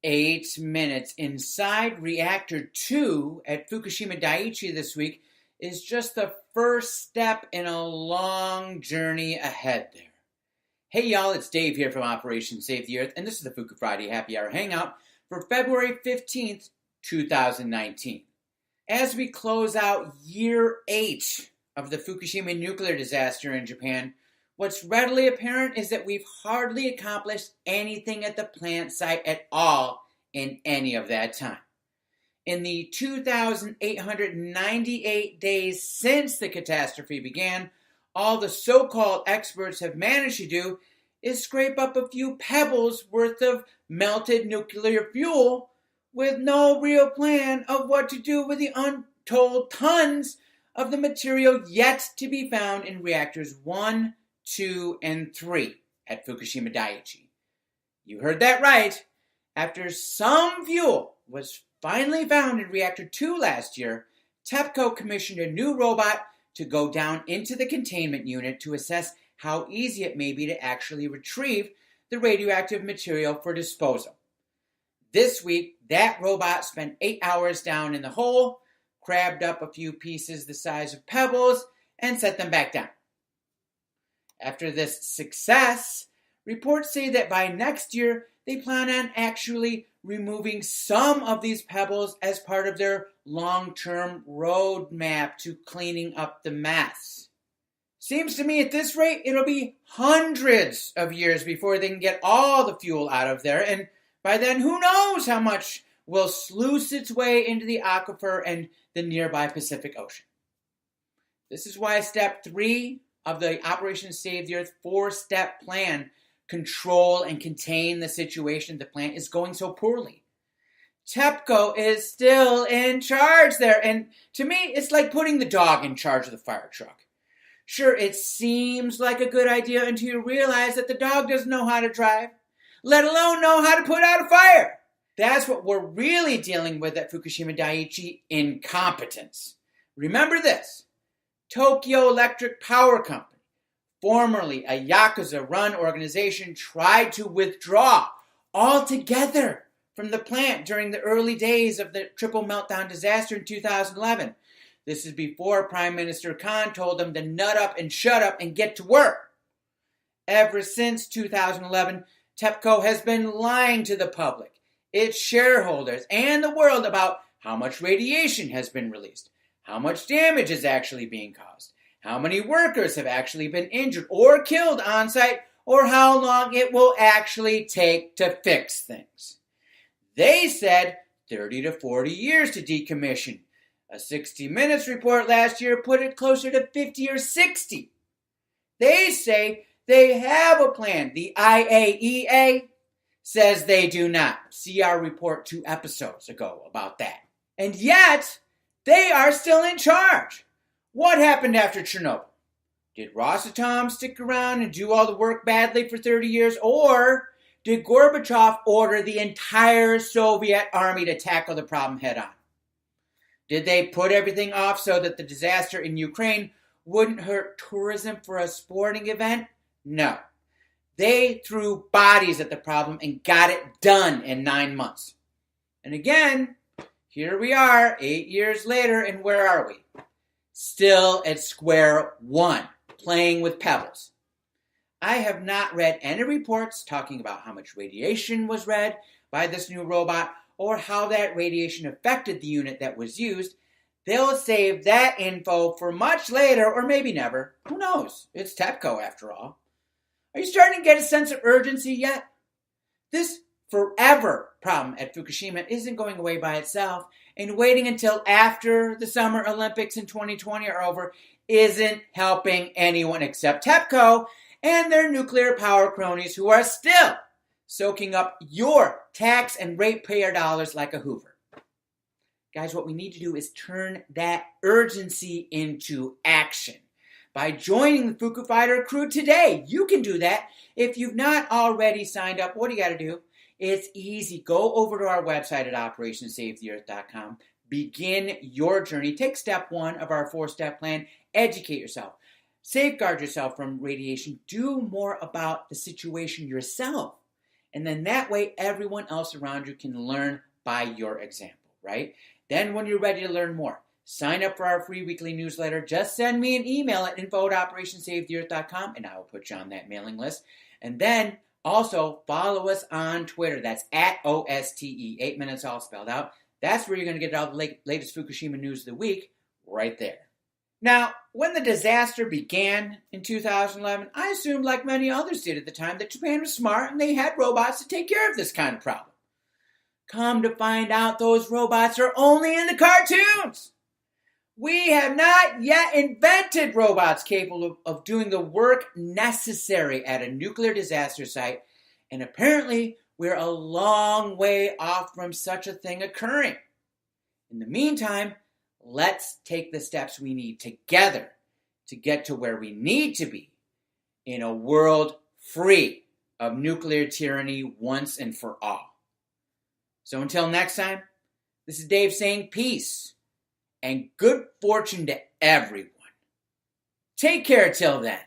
8 minutes inside Reactor 2 at Fukushima Daiichi this week is just the first step in a long journey ahead there. Hey y'all, it's Dave here from Operation Save the Earth, and this is the FukuFriday Happy Hour Hangout for February 15th, 2019. As we close out Year 8 of the Fukushima nuclear disaster in Japan, what's readily apparent is that we've hardly accomplished anything at the plant site at all in any of that time. In the 2,898 days since the catastrophe began, all the so-called experts have managed to do is scrape up a few pebbles worth of melted nuclear fuel with no real plan of what to do with the untold tons of the material yet to be found in reactors 1, 2, and 3 at Fukushima Daiichi. You heard that right. After some fuel was finally found in reactor 2 last year, TEPCO commissioned a new robot to go down into the containment unit to assess how easy it may be to actually retrieve the radioactive material for disposal. This week, that robot spent 8 hours down in the hole, crabbed up a few pieces the size of pebbles, and set them back down. After this success, reports say that by next year, they plan on actually removing some of these pebbles as part of their long-term roadmap to cleaning up the mess. Seems to me at this rate, it'll be hundreds of years before they can get all the fuel out of there, and by then, who knows how much will sluice its way into the aquifer and the nearby Pacific Ocean. This is why Step 3 of the Operation Save the Earth 4-step plan, control and contain the situation at the plant, is going so poorly. TEPCO is still in charge there, and to me, it's like putting the dog in charge of the fire truck. Sure, it seems like a good idea until you realize that the dog doesn't know how to drive, let alone know how to put out a fire. That's what we're really dealing with at Fukushima Daiichi: incompetence. Remember this: Tokyo Electric Power Company, formerly a Yakuza-run organization, tried to withdraw altogether from the plant during the early days of the triple meltdown disaster in 2011. This is before Prime Minister Khan told them to nut up and shut up and get to work. Ever since 2011, TEPCO has been lying to the public, its shareholders, and the world about how much radiation has been released, how much damage is actually being caused, how many workers have actually been injured or killed on site, or how long it will actually take to fix things. They said 30 to 40 years to decommission. A 60 Minutes report last year put it closer to 50 or 60. They say they have a plan. The IAEA says they do not. See our report 2 episodes ago about that. And yet, they are still in charge. What happened after Chernobyl? Did Rosatom stick around and do all the work badly for 30 years? Or did Gorbachev order the entire Soviet army to tackle the problem head on? Did they put everything off so that the disaster in Ukraine wouldn't hurt tourism for a sporting event? No. They threw bodies at the problem and got it done in 9 months. And again, here we are 8 years later, and where are we? Still at square one, playing with pebbles. I have not read any reports talking about how much radiation was read by this new robot or how that radiation affected the unit that was used. They'll save that info for much later, or maybe never. Who knows? It's TEPCO after all. Are you starting to get a sense of urgency yet? This forever problem at Fukushima isn't going away by itself, and waiting until after the Summer Olympics in 2020 are over isn't helping anyone except TEPCO and their nuclear power cronies, who are still soaking up your tax and ratepayer dollars like a Hoover. Guys, what we need to do is turn that urgency into action by joining the FukuFriday crew today. You can do that. If you've not already signed up, what do you got to do? It's easy. Go over to our website at operationsavetheearth.com. Begin your journey. Take step 1 of our 4-step plan. Educate yourself. Safeguard yourself from radiation. Do more about the situation yourself. And then that way, everyone else around you can learn by your example, right? Then when you're ready to learn more, sign up for our free weekly newsletter. Just send me an email at info@operationsavetheearth.com and I will put you on that mailing list. And then also follow us on Twitter. That's at OSTE, 8 minutes all spelled out. That's where you're going to get all the latest Fukushima news of the week right there. Now, when the disaster began in 2011, I assumed, like many others did at the time, that Japan was smart and they had robots to take care of this kind of problem. Come to find out, those robots are only in the cartoons. We have not yet invented robots capable of doing the work necessary at a nuclear disaster site, and apparently we're a long way off from such a thing occurring. In the meantime, let's take the steps we need together to get to where we need to be in a world free of nuclear tyranny once and for all. So until next time, this is Dave saying peace and good fortune to everyone. Take care till then.